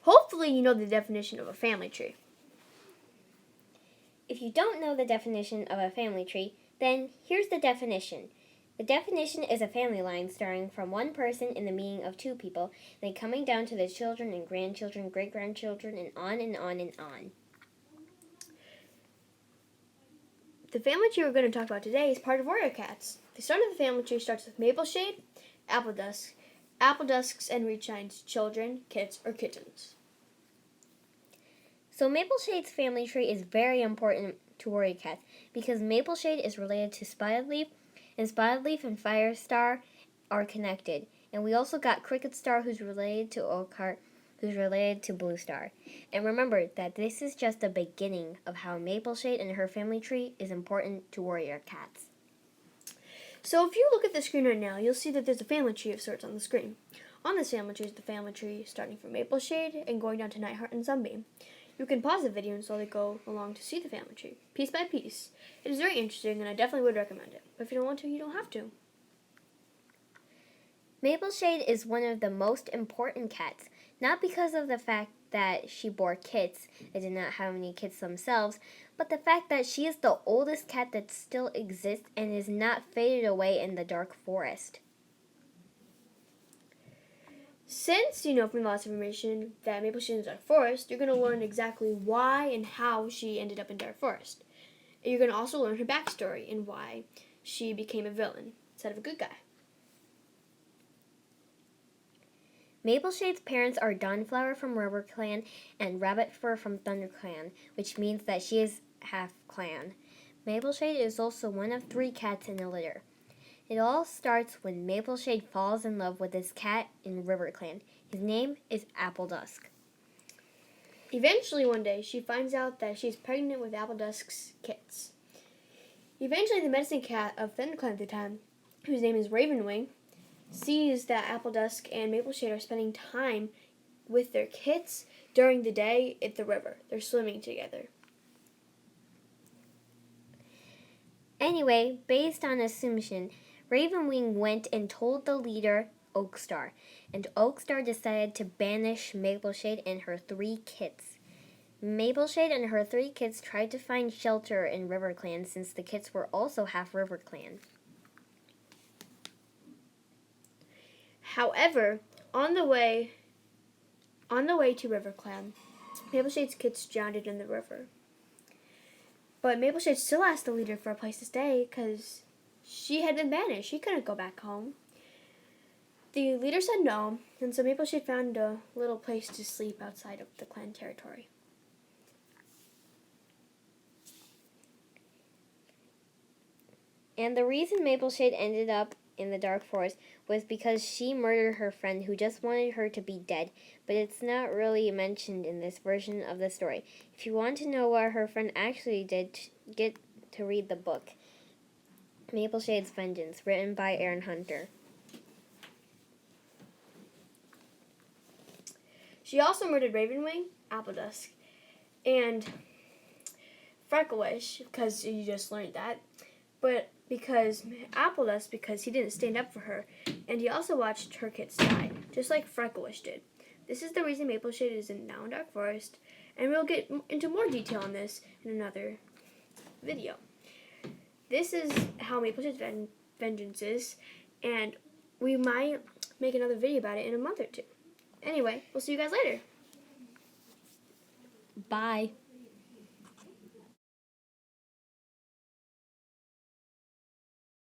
Hopefully you know the definition of a family tree. If you don't know the definition of a family tree, then here's the definition. The definition is a family line starting from one person in the meaning of two people, then coming down to the children and grandchildren, great-grandchildren, and on and on and on. The family tree we're going to talk about today is part of warrior cats. The start of the family tree starts with Mapleshade, Appledusks, and Reachshine's children, kits, or kittens. So Mapleshade's family tree is very important to warrior cats because Mapleshade is related to Spotted Leaf, and Spotted Leaf and Firestar are connected. And we also got Cricket Star, who's related to Oakheart, who's related to Blue Star. And remember that this is just the beginning of how Mapleshade and her family tree is important to warrior cats. So if you look at the screen right now, you'll see that there's a family tree of sorts on the screen. On this family tree is the family tree starting from Mapleshade and going down to Nightheart and Sunbeam. You can pause the video and slowly go along to see the family tree, piece by piece. It is very interesting and I definitely would recommend it. But if you don't want to, you don't have to. Mapleshade is one of the most important cats, not because of the fact that she bore kits and did not have any kits themselves, but the fact that she is the oldest cat that still exists and is not faded away in the dark forest. Since you know from lots of information that Mapleshade is Dark Forest, you're going to learn exactly why and how she ended up in Dark Forest. And you're going to also learn her backstory and why she became a villain instead of a good guy. Mapleshade's parents are Dawnflower from RiverClan and Rabbitfur from ThunderClan, which means that she is half clan. Mapleshade is also one of 3 cats in a litter. It all starts when Mapleshade falls in love with this cat in RiverClan. His name is Appledusk. Eventually, one day, she finds out that she's pregnant with Appledusk's kits. Eventually, the medicine cat of ThunderClan at the time, whose name is Ravenwing, sees that Appledusk and Mapleshade are spending time with their kits during the day at the river. They're swimming together. Anyway, based on assumption, Ravenwing went and told the leader, Oakstar, and Oakstar decided to banish Mapleshade and her 3 kits. Mapleshade and her 3 kits tried to find shelter in RiverClan since the kits were also half RiverClan. However, on the way to RiverClan, Mapleshade's kits drowned in the river. But Mapleshade still asked the leader for a place to stay because she had been banished. She couldn't go back home. The leader said no, and so Mapleshade found a little place to sleep outside of the clan territory. And the reason Mapleshade ended up in the Dark Forest was because she murdered her friend who just wanted her to be dead, but it's not really mentioned in this version of the story. If you want to know what her friend actually did, get to read the book, Mapleshade's Vengeance, written by Erin Hunter. She also murdered Ravenwing, Appledusk, and Frecklewish, because you just learned that, but because Appledusk, because he didn't stand up for her, and he also watched her kits die, just like Frecklewish did. This is the reason Mapleshade is now in Dark Forest, and we'll get into more detail on this in another video. This is how Mapleshade's vengeance is, and we might make another video about it in a month or 2. Anyway, we'll see you guys later. Bye.